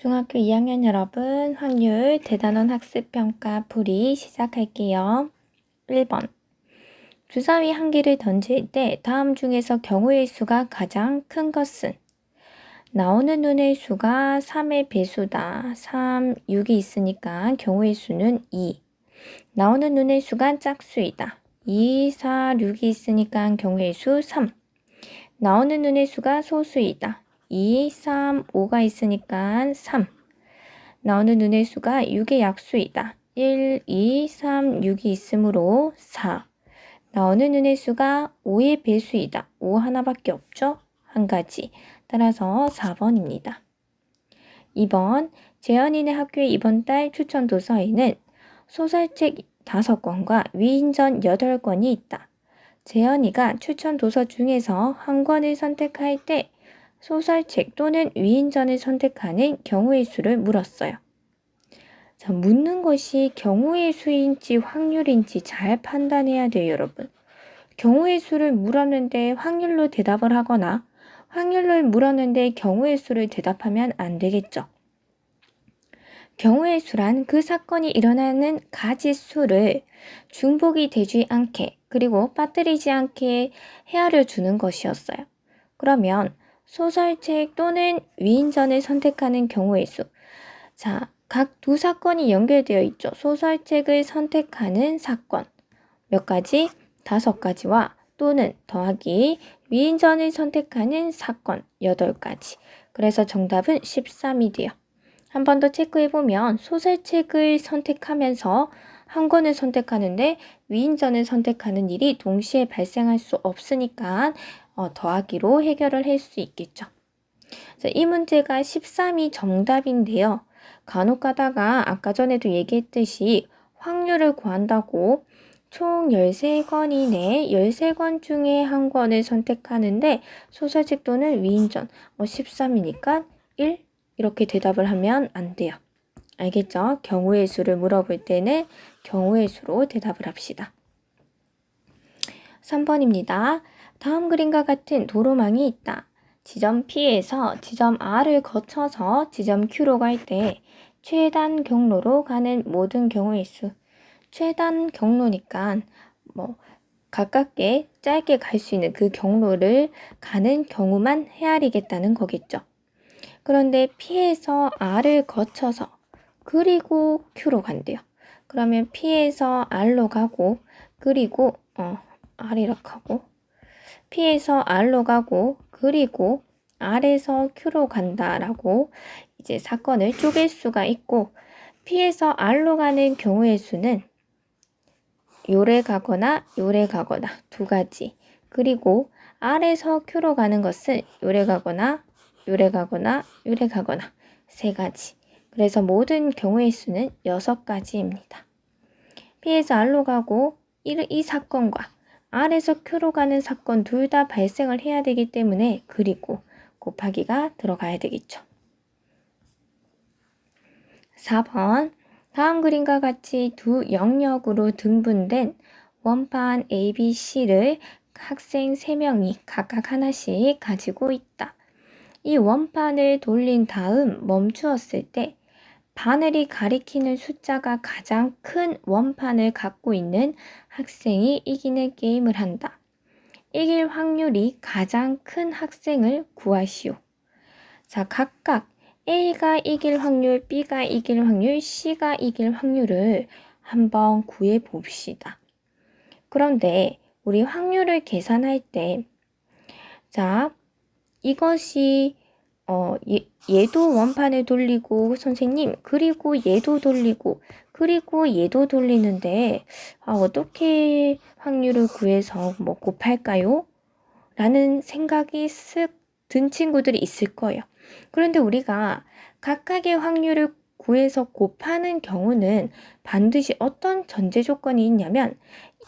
중학교 2학년 여러분, 확률 대단원 학습평가 풀이 시작할게요. 1번. 주사위 한 개를 던질 때 다음 중에서 경우의 수가 가장 큰 것은? 나오는 눈의 수가 3의 배수다. 3, 6이 있으니까 경우의 수는 2. 나오는 눈의 수가 짝수이다. 2, 4, 6이 있으니까 경우의 수 3. 나오는 눈의 수가 소수이다. 2, 3, 5가 있으니까 3. 나오는 눈의 수가 6의 약수이다. 1, 2, 3, 6이 있으므로 4. 나오는 눈의 수가 5의 배수이다. 5 하나밖에 없죠? 한 가지. 따라서 4번입니다. 2번, 재현이네 학교의 이번 달 추천 도서에는 소설책 5권과 위인전 8권이 있다. 재현이가 추천 도서 중에서 한 권을 선택할 때 소설책 또는 위인전을 선택하는 경우의 수를 물었어요. 자, 묻는 것이 경우의 수인지 확률인지 잘 판단해야 돼요, 여러분. 경우의 수를 물었는데 확률로 대답을 하거나 확률을 물었는데 경우의 수를 대답하면 안 되겠죠. 경우의 수란 그 사건이 일어나는 가지수를 중복이 되지 않게 그리고 빠뜨리지 않게 헤아려 주는 것이었어요. 그러면 소설책 또는 위인전을 선택하는 경우의 수. 자, 각 두 사건이 연결되어 있죠. 소설책을 선택하는 사건. 몇 가지? 5가지와 또는 더하기 위인전을 선택하는 사건 8가지. 그래서 정답은 13이 돼요. 한 번 더 체크해보면 소설책을 선택하면서 한 권을 선택하는데 위인전을 선택하는 일이 동시에 발생할 수 없으니까 더하기로 해결을 할 수 있겠죠. 자, 이 문제가 13이 정답인데요. 간혹 가다가 아까 전에도 얘기했듯이 확률을 구한다고 총 13권이네. 13권 중에 한 권을 선택하는데 소설책 또는 위인전 13이니까 1 이렇게 대답을 하면 안 돼요. 알겠죠? 경우의 수를 물어볼 때는 경우의 수로 대답을 합시다. 3번입니다. 다음 그림과 같은 도로망이 있다. 지점 P에서 지점 R을 거쳐서 지점 Q로 갈 때 최단 경로로 가는 모든 경우의 수. 최단 경로니까 가깝게 짧게 갈 수 있는 그 경로를 가는 경우만 헤아리겠다는 거겠죠. 그런데 P에서 R을 거쳐서 그리고 Q로 간대요. 그러면 P에서 R로 가고 그리고 R이라고 하고 P에서 R로 가고 그리고 R에서 Q로 간다라고 이제 사건을 쪼갤 수가 있고 P에서 R로 가는 경우의 수는 요래 가거나 요래 가거나 2가지. 그리고 R에서 Q로 가는 것은 요래 가거나 요래 가거나 요래 가거나 3가지. 그래서 모든 경우의 수는 6가지입니다. P에서 R로 가고 이 사건과 R에서 Q로 가는 사건 둘 다 발생을 해야 되기 때문에 그리고 곱하기가 들어가야 되겠죠. 4번. 다음 그림과 같이 두 영역으로 등분된 원판 ABC를 학생 3명이 각각 하나씩 가지고 있다. 이 원판을 돌린 다음 멈추었을 때 바늘이 가리키는 숫자가 가장 큰 원판을 갖고 있는 학생이 이기는 게임을 한다. 이길 확률이 가장 큰 학생을 구하시오. 자, 각각 A가 이길 확률, B가 이길 확률, C가 이길 확률을 한번 구해 봅시다. 그런데 우리 확률을 계산할 때, 자, 이것이 얘도 원판을 돌리고 선생님 그리고 얘도 돌리고 그리고 얘도 돌리는데 어떻게 확률을 구해서 곱할까요? 라는 생각이 쓱 든 친구들이 있을 거예요. 그런데 우리가 각각의 확률을 구해서 곱하는 경우는 반드시 어떤 전제 조건이 있냐면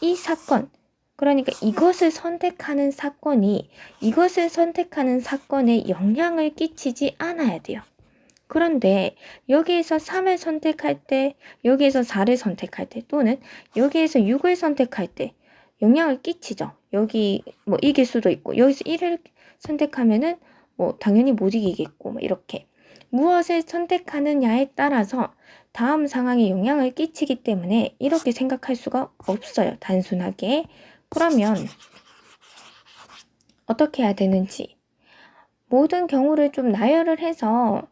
이 사건, 그러니까 이것을 선택하는 사건이 이것을 선택하는 사건에 영향을 끼치지 않아야 돼요. 그런데 여기에서 3을 선택할 때, 여기에서 4를 선택할 때, 또는 여기에서 6을 선택할 때 영향을 끼치죠. 여기 이길 수도 있고 여기서 1을 선택하면은 당연히 못 이기겠고 이렇게. 무엇을 선택하느냐에 따라서 다음 상황에 영향을 끼치기 때문에 이렇게 생각할 수가 없어요. 단순하게. 그러면 어떻게 해야 되는지 모든 경우를 좀 나열을 해서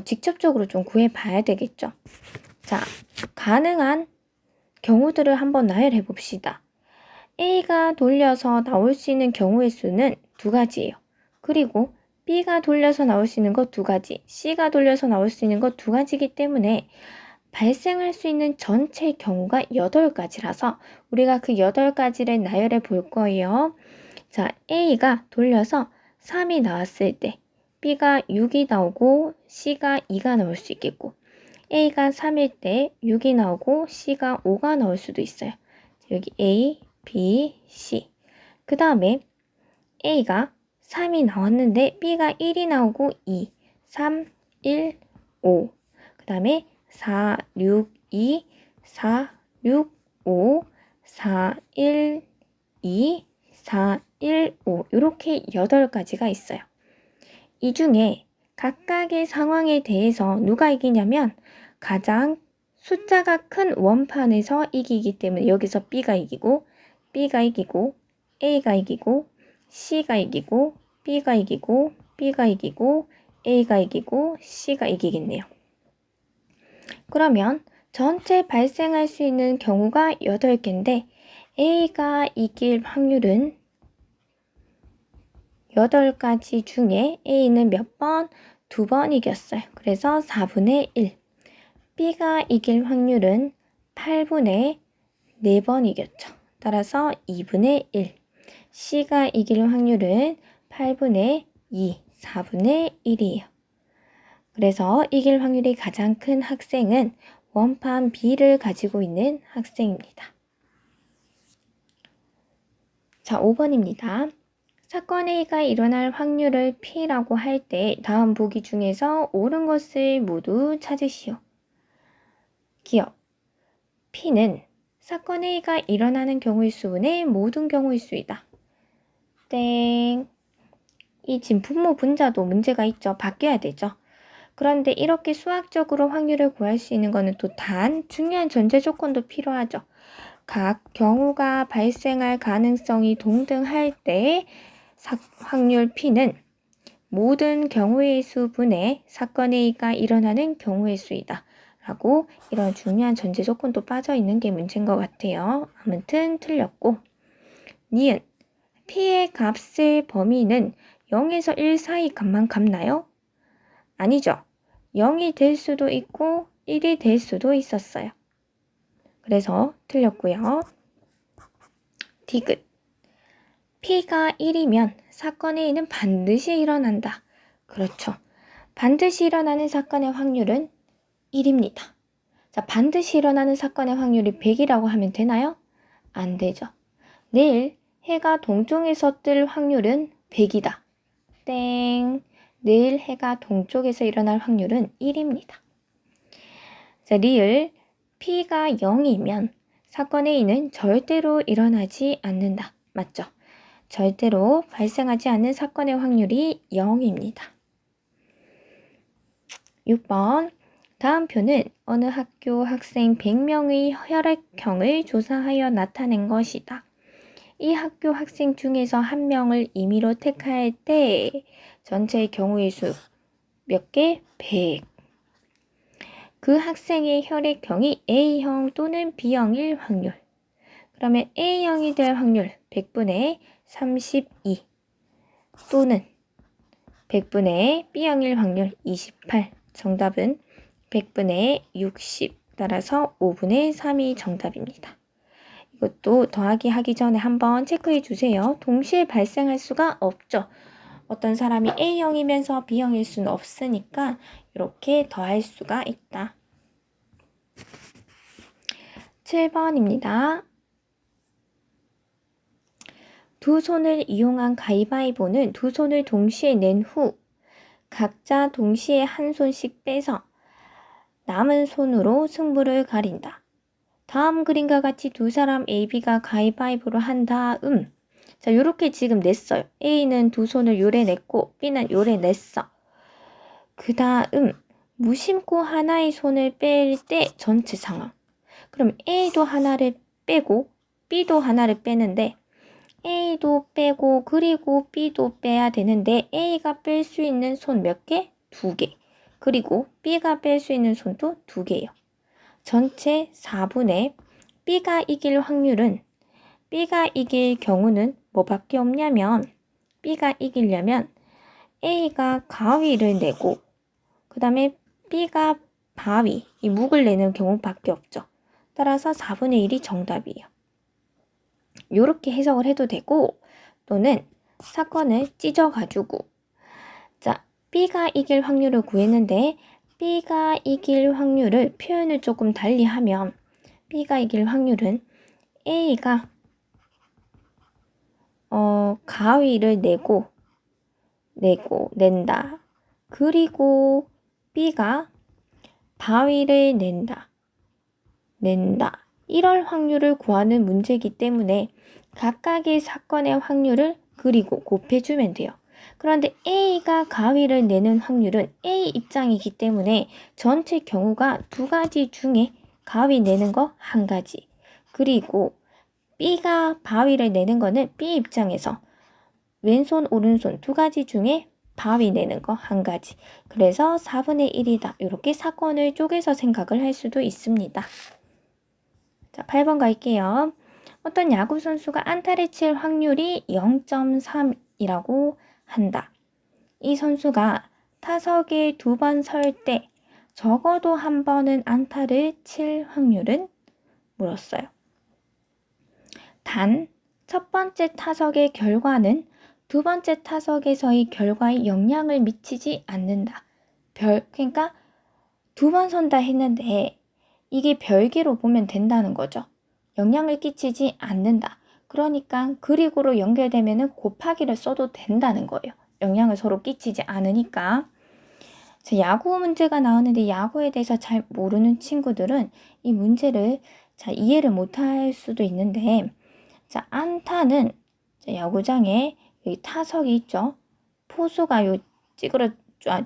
직접적으로 좀 구해봐야 되겠죠. 자, 가능한 경우들을 한번 나열해 봅시다. A가 돌려서 나올 수 있는 경우의 수는 2가지예요. 그리고 B가 돌려서 나올 수 있는 거 2가지, C가 돌려서 나올 수 있는 거 2가지이기 때문에 발생할 수 있는 전체 경우가 8가지라서 우리가 그 8가지를 나열해 볼 거예요. 자, A가 돌려서 3이 나왔을 때 B가 6이 나오고 C가 2가 나올 수 있겠고 A가 3일 때 6이 나오고 C가 5가 나올 수도 있어요. 여기 A, B, C. 그 다음에 A가 3이 나왔는데 B가 1이 나오고 2, 3, 1, 5. 그 다음에 4, 6, 2, 4, 6, 5, 4, 1, 2, 4, 1, 5 이렇게 8가지가 있어요. 이 중에 각각의 상황에 대해서 누가 이기냐면 가장 숫자가 큰 원판에서 이기기 때문에 여기서 B가 이기고 B가 이기고 A가 이기고 C가 이기고 B가 이기고 B가 이기고 A가 이기고 C가 이기겠네요. 그러면 전체 발생할 수 있는 경우가 8개인데 A가 이길 확률은 8가지 중에 A는 몇 번? 2번 이겼어요. 그래서 4분의 1. B가 이길 확률은 8분의 4번 이겼죠. 따라서 2분의 1. C가 이길 확률은 8분의 2, 4분의 1이에요. 그래서 이길 확률이 가장 큰 학생은 원판 B를 가지고 있는 학생입니다. 자, 5번입니다. 사건 A가 일어날 확률을 P라고 할 때 다음 보기 중에서 옳은 것을 모두 찾으시오. 기억. P는 사건 A가 일어나는 경우의 수분의 모든 경우의 수이다. 땡. 이 진품모 분자도 문제가 있죠. 바뀌어야 되죠. 그런데 이렇게 수학적으로 확률을 구할 수 있는 것은 또 단 중요한 전제 조건도 필요하죠. 각 경우가 발생할 가능성이 동등할 때 확률 P는 모든 경우의 수분의 사건 A가 일어나는 경우의 수이다. 라고 이런 중요한 전제 조건도 빠져 있는 게 문제인 것 같아요. 아무튼 틀렸고 니은 P의 값의 범위는 0에서 1 사이 값만 갚나요? 아니죠. 0이 될 수도 있고 1이 될 수도 있었어요. 그래서 틀렸고요. 디귿 P가 1이면 사건 A는 반드시 일어난다. 그렇죠. 반드시 일어나는 사건의 확률은 1입니다. 자, 반드시 일어나는 사건의 확률이 100이라고 하면 되나요? 안 되죠. 내일 해가 동쪽에서 뜰 확률은 100이다. 땡. 내일 해가 동쪽에서 일어날 확률은 1입니다. 자, 리을 P가 0이면 사건 A는 절대로 일어나지 않는다. 맞죠? 절대로 발생하지 않는 사건의 확률이 0입니다. 6번 다음 표는 어느 학교 학생 100명의 혈액형을 조사하여 나타낸 것이다. 이 학교 학생 중에서 한 명을 임의로 택할 때 전체 경우의 수 몇 개? 100. 그 학생의 혈액형이 A형 또는 B형일 확률. 그러면 A형이 될 확률 100분의 32 또는 100분의 B형일 확률 28. 정답은 100분의 60. 따라서 5분의 3이 정답입니다. 이것도 더하기 하기 전에 한번 체크해 주세요. 동시에 발생할 수가 없죠. 어떤 사람이 A형이면서 B형일 수는 없으니까 이렇게 더할 수가 있다. 7번입니다. 두 손을 이용한 가위바위보는 두 손을 동시에 낸 후 각자 동시에 한 손씩 빼서 남은 손으로 승부를 가린다. 다음 그림과 같이 두 사람 A, B가 가위바위보를 한 다음 자, 요렇게 지금 냈어요. A는 두 손을 요래 냈고 B는 요래 냈어. 그 그 다음 무심코 하나의 손을 뺄 때 전체 상황. 그럼 A도 하나를 빼고 B도 하나를 빼는데 A도 빼고 그리고 B도 빼야 되는데 A가 뺄 수 있는 손 몇 개? 2개. 그리고 B가 뺄 수 있는 손도 2개예요. 전체 4분의 B가 이길 확률은 B가 이길 경우는 뭐밖에 없냐면 B가 이기려면 A가 가위를 내고 그 다음에 B가 바위, 이 묵을 내는 경우밖에 없죠. 따라서 4분의 1이 정답이에요. 이렇게 해석을 해도 되고 또는 사건을 찢어가지고 자, B가 이길 확률을 구했는데 B가 이길 확률을 표현을 조금 달리 하면 B가 이길 확률은 A가 가위를 낸다. 그리고 B가 바위를 낸다. 이럴 확률을 구하는 문제이기 때문에 각각의 사건의 확률을 그리고 곱해주면 돼요. 그런데 A가 가위를 내는 확률은 A 입장이기 때문에 전체 경우가 2가지 중에 가위 내는 거 1가지. 그리고 B가 바위를 내는 거는 B 입장에서 왼손, 오른손 2가지 중에 바위 내는 거 1가지. 그래서 4분의 1이다. 이렇게 사건을 쪼개서 생각을 할 수도 있습니다. 자, 8번 갈게요. 어떤 야구 선수가 안타를 칠 확률이 0.3이라고 한다. 이 선수가 타석에 2번 설 때 적어도 한 번은 안타를 칠 확률은 물었어요. 단, 첫 번째 타석의 결과는 두 번째 타석에서의 결과에 영향을 미치지 않는다. 그러니까 2번 선다 했는데 이게 별개로 보면 된다는 거죠. 영향을 끼치지 않는다. 그러니까 그리고로 연결되면 곱하기를 써도 된다는 거예요. 영향을 서로 끼치지 않으니까. 자, 야구 문제가 나오는데 야구에 대해서 잘 모르는 친구들은 이 문제를 잘 이해를 못할 수도 있는데 자, 안타는 야구장에 여기 타석이 있죠. 포수가 요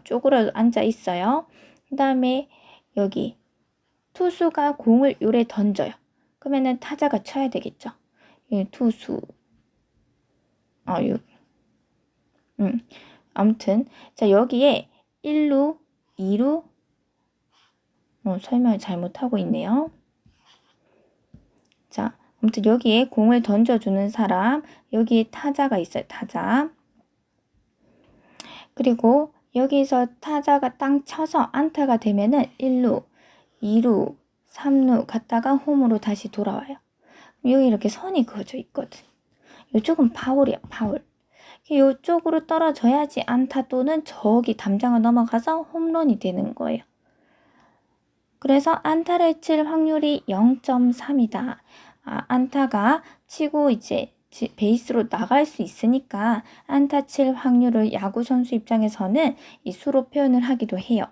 쪼그려 앉아 있어요. 그 다음에 여기 투수가 공을 요래 던져요. 그러면은 타자가 쳐야 되겠죠. 이 투수. 아무튼 자, 여기에 1루, 2루 설명을 잘못하고 있네요. 자, 아무튼 여기에 공을 던져주는 사람, 여기에 타자가 있어요. 타자. 그리고 여기서 타자가 땅 쳐서 안타가 되면은 1루, 2루, 3루 갔다가 홈으로 다시 돌아와요. 여기 이렇게 선이 그어져 있거든. 이쪽은 파울이야, 파울. 이쪽으로 떨어져야지 안타 또는 저기 담장을 넘어가서 홈런이 되는 거예요. 그래서 안타를 칠 확률이 0.3이다. 안타가 치고 이제 베이스로 나갈 수 있으니까 안타 칠 확률을 야구 선수 입장에서는 이 수로 표현을 하기도 해요.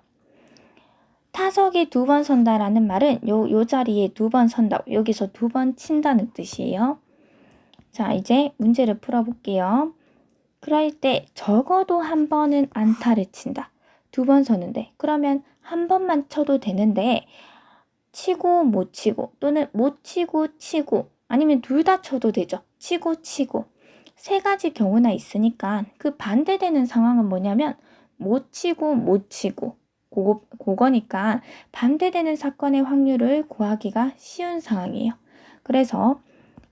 타석에 2번 선다라는 말은 요 자리에 2번 선다. 여기서 2번 친다는 뜻이에요. 자, 이제 문제를 풀어볼게요. 그럴 때 적어도 한 번은 안타를 친다. 2번 서는데 그러면 한 번만 쳐도 되는데 치고 못 치고 또는 못 치고 치고 아니면 둘 다 쳐도 되죠. 치고 치고 3가지 경우나 있으니까 그 반대되는 상황은 뭐냐면 못 치고 못 치고 그거니까 반대되는 사건의 확률을 구하기가 쉬운 상황이에요. 그래서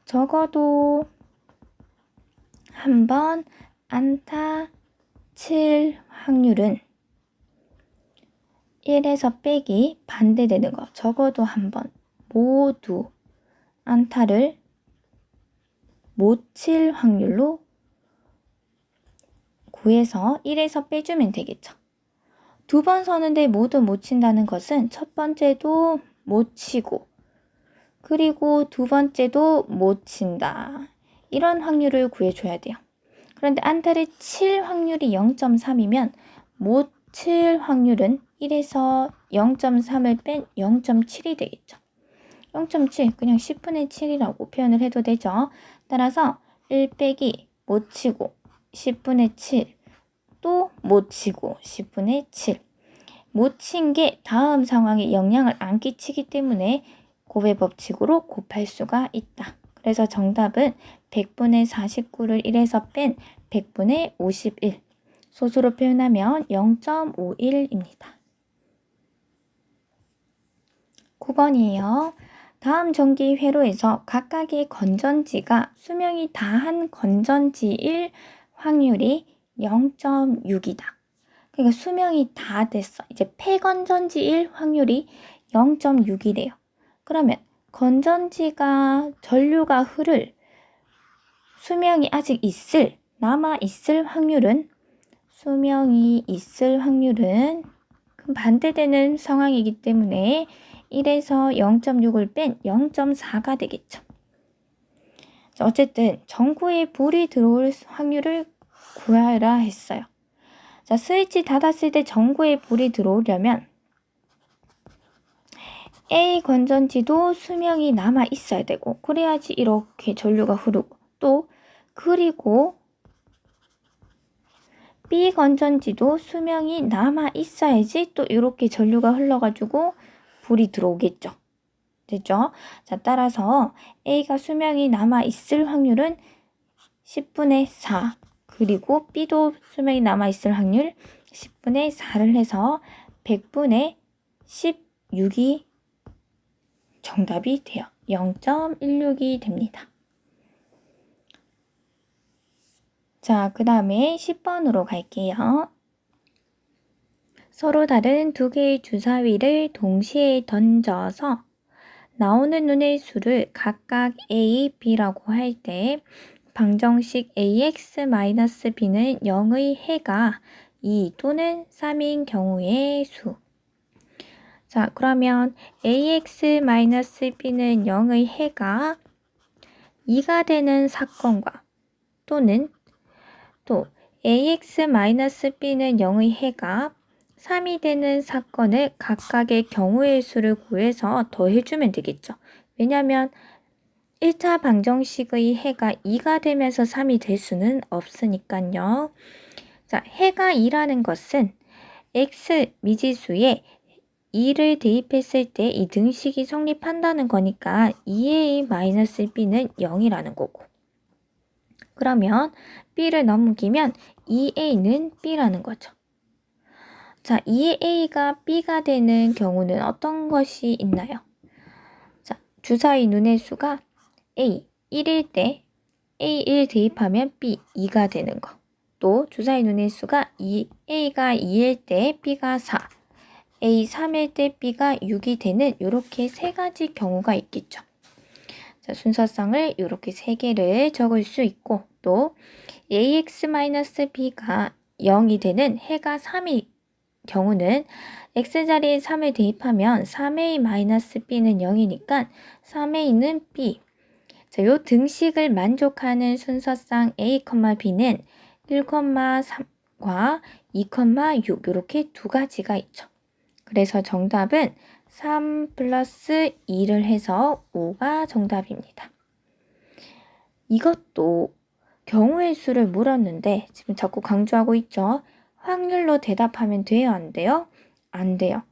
적어도 한 번 안타 칠 확률은 1에서 빼기 반대되는 거. 적어도 한 번 모두 안타를 못 칠 확률로 구해서 1에서 빼주면 되겠죠. 2번 서는데 모두 못 친다는 것은 첫 번째도 못 치고 그리고 2번째도 못 친다. 이런 확률을 구해줘야 돼요. 그런데 안타를 칠 확률이 0.3이면 못 칠 확률은 1에서 0.3을 뺀 0.7이 되겠죠. 0.7 그냥 10분의 7이라고 표현을 해도 되죠. 따라서 1 빼기 못 치고 10분의 7 또 못 치고 10분의 7 못 친 게 다음 상황에 영향을 안 끼치기 때문에 곱의 법칙으로 곱할 수가 있다. 그래서 정답은 100분의 49를 1에서 뺀 100분의 51. 소수로 표현하면 0.51입니다. 9번이에요. 다음 전기 회로에서 각각의 건전지가 수명이 다한 건전지일 확률이 0.6이다. 그러니까 수명이 다 됐어. 이제 폐건전지일 확률이 0.6이래요. 그러면 건전지가 전류가 흐를 수명이 아직 남아있을 확률은 그럼 반대되는 상황이기 때문에 1에서 0.6을 뺀 0.4가 되겠죠. 어쨌든 전구에 불이 들어올 확률을 구하라 했어요. 자, 스위치 닫았을 때 전구에 불이 들어오려면 A 건전지도 수명이 남아 있어야 되고 그래야지 이렇게 전류가 흐르고 또 그리고 B 건전지도 수명이 남아 있어야지 또 이렇게 전류가 흘러가지고 불이 들어오겠죠. 됐죠? 자, 따라서 A가 수명이 남아 있을 확률은 10분의 4 그리고 B도 수명이 남아 있을 확률 10분의 4를 해서 100분의 16이 정답이 돼요. 0.16이 됩니다. 자, 그 다음에 10번으로 갈게요. 서로 다른 두 개의 주사위를 동시에 던져서 나오는 눈의 수를 각각 A, B라고 할 때 방정식 AX-B는 0의 해가 2 또는 3인 경우의 수. 자, 그러면 AX-B는 0의 해가 2가 되는 사건과 또는 또 AX-B는 0의 해가 3이 되는 사건을 각각의 경우의 수를 구해서 더해주면 되겠죠. 왜냐하면 1차 방정식의 해가 2가 되면서 3이 될 수는 없으니까요. 자, 해가 2라는 것은 x 미지수에 2를 대입했을 때 이 등식이 성립한다는 거니까 2a 마이너스 b는 0이라는 거고 그러면 b를 넘기면 2a는 b라는 거죠. 자, 2a가 b가 되는 경우는 어떤 것이 있나요? 자, 주사위 눈의 수가 a 1일 때 a1 대입하면 b 2가 되는 거. 또 주사위 눈의 수가 a가 2일 때 b가 4, a 3일 때 b가 6이 되는 이렇게 세 가지 경우가 있겠죠. 자, 순서상을 이렇게 세 개를 적을 수 있고 또 ax-b가 0이 되는 해가 3이 경우는 x자리에 3을 대입하면 3a-b는 0이니까 3a는 b. 자, 요 등식을 만족하는 순서상 a, b는 1,3과 2,6 이렇게 두 가지가 있죠. 그래서 정답은 3 플러스 2를 해서 5가 정답입니다. 이것도 경우의 수를 물었는데 지금 자꾸 강조하고 있죠. 확률로 대답하면 돼요? 안 돼요? 안 돼요.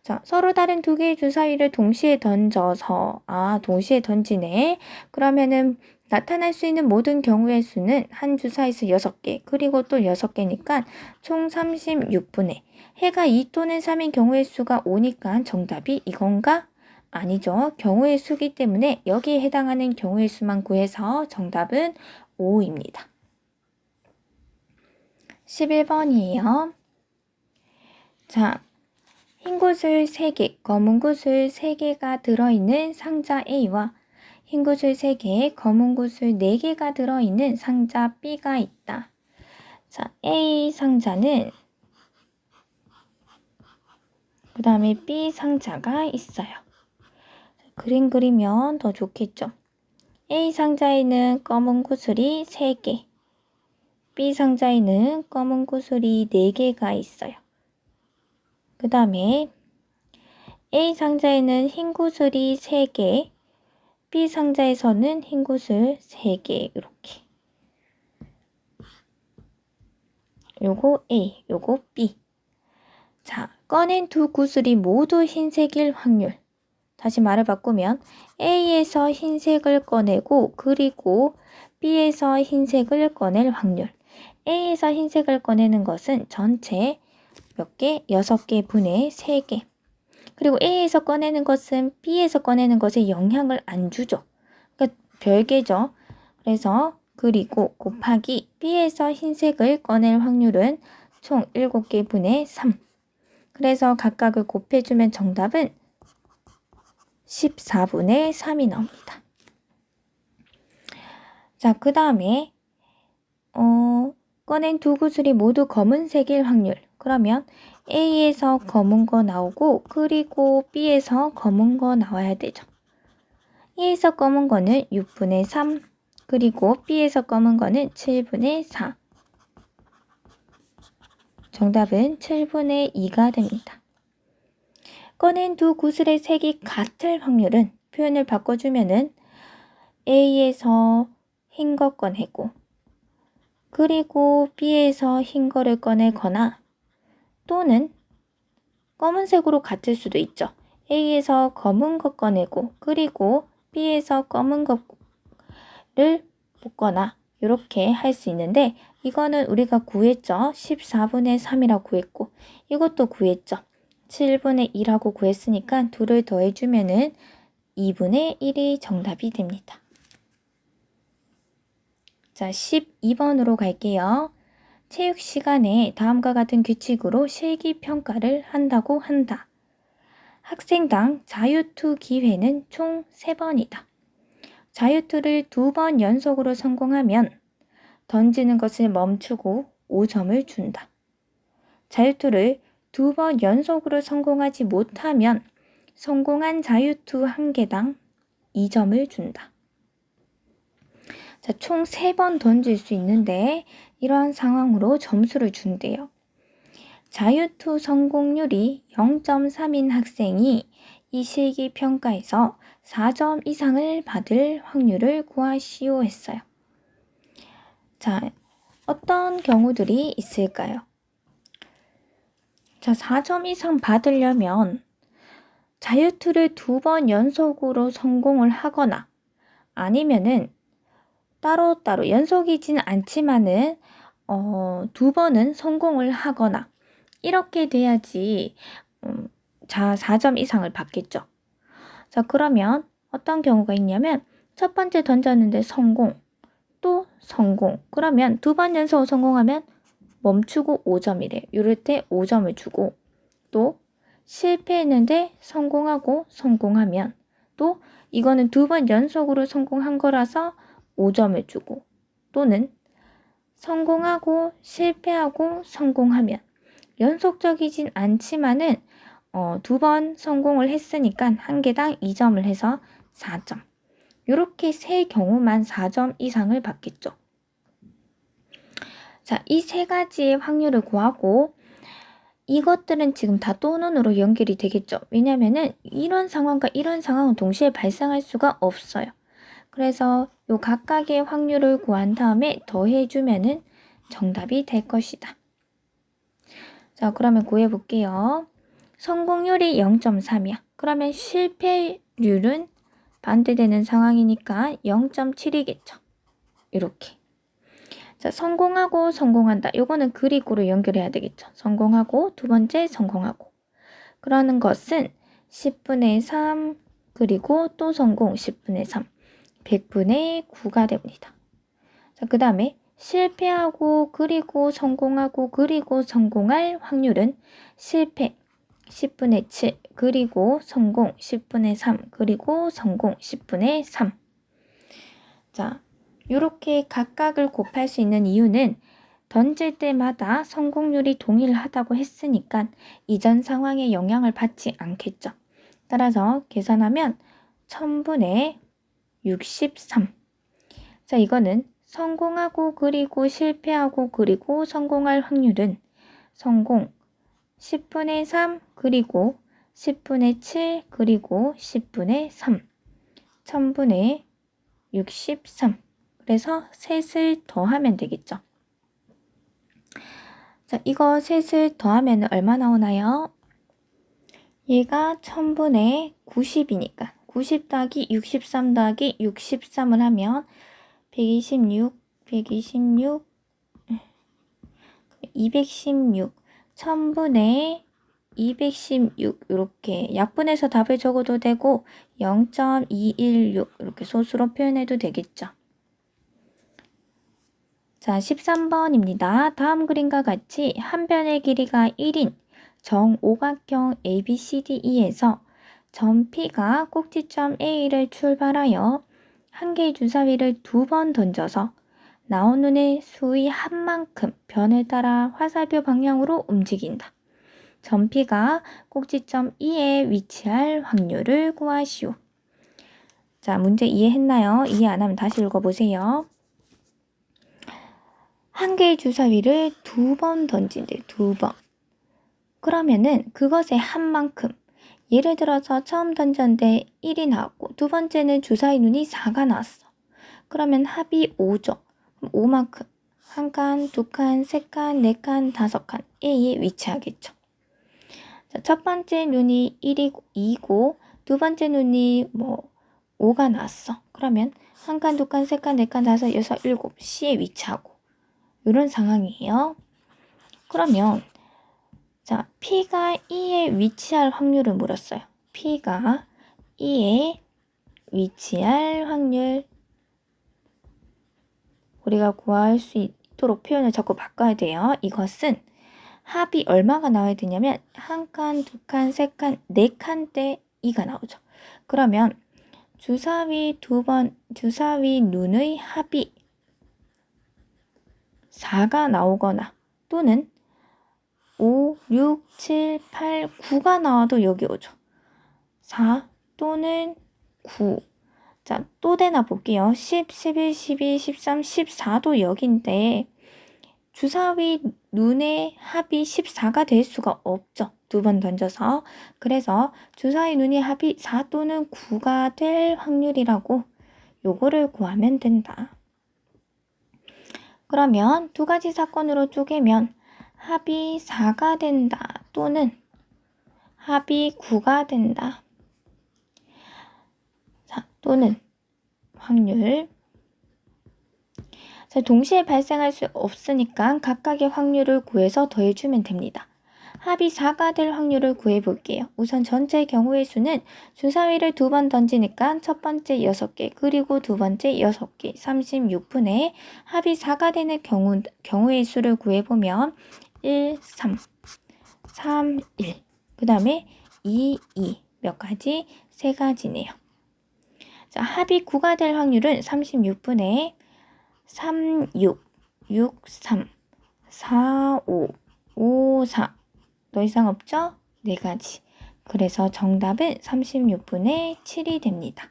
자, 서로 다른 두 개의 주사위를 동시에 던져서 동시에 던지네. 그러면은 나타날 수 있는 모든 경우의 수는 한 주사위에서 6개 그리고 또 6개니까 총 36분의 해가 2 또는 3인 경우의 수가 5니까 정답이 이건가? 아니죠. 경우의 수기 때문에 여기에 해당하는 경우의 수만 구해서 정답은 5입니다. 11번이에요. 자, 흰 구슬 3개, 검은 구슬 3개가 들어있는 상자 A와 흰 구슬 3개, 검은 구슬 4개가 들어있는 상자 B가 있다. 자, A 상자는 그 다음에 B 상자가 있어요. 그림 그리면 더 좋겠죠. A 상자에는 검은 구슬이 3개, B 상자에는 검은 구슬이 4개가 있어요. 그 다음에 A 상자에는 흰 구슬이 3개, B 상자에서는 흰 구슬 3개 이렇게. 요거 A, 요거 B. 자, 꺼낸 두 구슬이 모두 흰색일 확률. 다시 말을 바꾸면 A에서 흰색을 꺼내고 그리고 B에서 흰색을 꺼낼 확률. A에서 흰색을 꺼내는 것은 전체 몇 개? 6개 분의 3개. 그리고 A에서 꺼내는 것은 B에서 꺼내는 것에 영향을 안 주죠. 그러니까 별개죠. 그래서 그리고 곱하기 B에서 흰색을 꺼낼 확률은 총 7개 분의 3. 그래서 각각을 곱해주면 정답은 14분의 3이 나옵니다. 자, 그 다음에 꺼낸 두 구슬이 모두 검은색일 확률. 그러면 A에서 검은 거 나오고 그리고 B에서 검은 거 나와야 되죠. A에서 검은 거는 6분의 3 그리고 B에서 검은 거는 7분의 4. 정답은 7분의 2가 됩니다. 꺼낸 두 구슬의 색이 같을 확률은 표현을 바꿔주면은 A에서 흰 거 꺼내고 그리고 B에서 흰 거를 꺼내거나 또는 검은색으로 같을 수도 있죠. A에서 검은 거 꺼내고 그리고 B에서 검은 거를 볶거나 이렇게 할 수 있는데 이거는 우리가 구했죠. 14분의 3이라고 구했고 이것도 구했죠. 7분의 2라고 구했으니까 둘을 더해주면은 2분의 1이 정답이 됩니다. 자, 12번으로 갈게요. 체육 시간에 다음과 같은 규칙으로 실기평가를 한다고 한다. 학생당 자유투 기회는 총 3번이다. 자유투를 2번 연속으로 성공하면 던지는 것을 멈추고 5점을 준다. 자유투를 2번 연속으로 성공하지 못하면 성공한 자유투 1개당 2점을 준다. 자, 총 3번 던질 수 있는데 이러한 상황으로 점수를 준대요. 자유투 성공률이 0.3인 학생이 이 실기평가에서 4점 이상을 받을 확률을 구하시오 했어요. 자, 어떤 경우들이 있을까요? 자, 4점 이상 받으려면 자유투를 2번 연속으로 성공을 하거나 아니면은 따로따로 연속이진 않지만은 2번은 성공을 하거나 이렇게 돼야지 4점 이상을 받겠죠. 자, 그러면 어떤 경우가 있냐면 첫 번째 던졌는데 성공, 또 성공. 그러면 2번 연속 성공하면 멈추고 5점이래. 이럴 때 5점을 주고 또 실패했는데 성공하고 성공하면 또 이거는 2번 연속으로 성공한 거라서 5점을 주고 또는 성공하고 실패하고 성공하면 연속적이진 않지만은 2번 성공을 했으니까 1개당 2점을 해서 4점. 이렇게 3경우만 4점 이상을 받겠죠. 자, 이 3가지의 확률을 구하고 이것들은 지금 다 또는으로 연결이 되겠죠. 왜냐면은 이런 상황과 이런 상황은 동시에 발생할 수가 없어요. 그래서 요 각각의 확률을 구한 다음에 더해주면은 정답이 될 것이다. 자, 그러면 구해볼게요. 성공률이 0.3이야. 그러면 실패율은 반대되는 상황이니까 0.7이겠죠. 이렇게. 자, 성공하고 성공한다. 요거는 그리고로 연결해야 되겠죠. 성공하고 두 번째 성공하고. 그러는 것은 10분의 3 그리고 또 성공 10분의 3. 100분의 9가 됩니다. 자, 그 다음에 실패하고 그리고 성공하고 그리고 성공할 확률은 실패 10분의 7 그리고 성공 10분의 3 그리고 성공 10분의 3. 자, 이렇게 각각을 곱할 수 있는 이유는 던질 때마다 성공률이 동일하다고 했으니까 이전 상황에 영향을 받지 않겠죠. 따라서 계산하면 1000분의 63. 자, 이거는 성공하고 그리고 실패하고 그리고 성공할 확률은 성공 10분의 3 그리고 10분의 7 그리고 10분의 3. 1000분의 63. 그래서 셋을 더하면 되겠죠. 자, 이거 셋을 더하면 얼마 나오나요? 얘가 1000분의 90이니까 90 더하기 63 더하기 63을 하면 126, 126, 216, 1000분의 216 이렇게 약분해서 답을 적어도 되고 0.216 이렇게 소수로 표현해도 되겠죠. 자, 13번입니다. 다음 그림과 같이 한 변의 길이가 1인 정오각형 ABCDE에서 점 P가 꼭지점 A를 출발하여 한 개의 주사위를 2번 던져서 나온 눈의 수의 한 만큼 변을 따라 화살표 방향으로 움직인다. 점 P가 꼭지점 E에 위치할 확률을 구하시오. 자, 문제 이해했나요? 이해 안 하면 다시 읽어보세요. 한 개의 주사위를 2번 던진대, 2번. 그러면은 그것의 한 만큼, 예를 들어서 처음 던졌는데 1이 나왔고 두 번째는 주사위 눈이 4가 나왔어. 그러면 합이 5죠. 5만큼 한 칸, 두 칸, 세 칸, 네 칸, 다섯 칸 A에 위치하겠죠. 자, 첫 번째 눈이 1이고 2고 두 번째 눈이 5가 나왔어. 그러면 한 칸, 두 칸, 세 칸, 네 칸, 다섯, 여섯, 일곱 C에 위치하고 이런 상황이에요. 그러면 자, P가 E에 위치할 확률을 물었어요. P가 E에 위치할 확률. 우리가 구할 수 있도록 표현을 자꾸 바꿔야 돼요. 이것은 합이 얼마가 나와야 되냐면 한 칸, 두 칸, 세 칸, 네 칸대 2가 나오죠. 그러면 주사위 눈의 합이 4가 나오거나 또는 5, 6, 7, 8, 9가 나와도 여기 오죠. 4 또는 9. 자, 또 되나 볼게요. 10, 11, 12, 13, 14도 여기인데 주사위 눈의 합이 14가 될 수가 없죠. 2번 던져서. 그래서 주사위 눈의 합이 4 또는 9가 될 확률이라고 요거를 구하면 된다. 그러면 두 가지 사건으로 쪼개면 합이 4가 된다 또는 합이 9가 된다. 자, 또는 확률. 자, 동시에 발생할 수 없으니까 각각의 확률을 구해서 더해주면 됩니다. 합이 4가 될 확률을 구해볼게요. 우선 전체 경우의 수는 주사위를 2번 던지니까 첫 번째 6개 그리고 두 번째 6개 36분의 합이 4가 되는 경우의 수를 구해보면 1, 3, 3, 1 그 다음에 2, 2 몇 가지? 3가지네요. 자, 합이 9가 될 확률은 36분의 3, 6, 6, 3, 4, 5, 5, 4. 더 이상 없죠? 4가지. 그래서 정답은 36분의 7이 됩니다.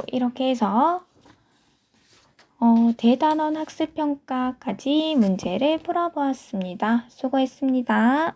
이렇게 해서 대단원 학습평가까지 문제를 풀어보았습니다. 수고했습니다.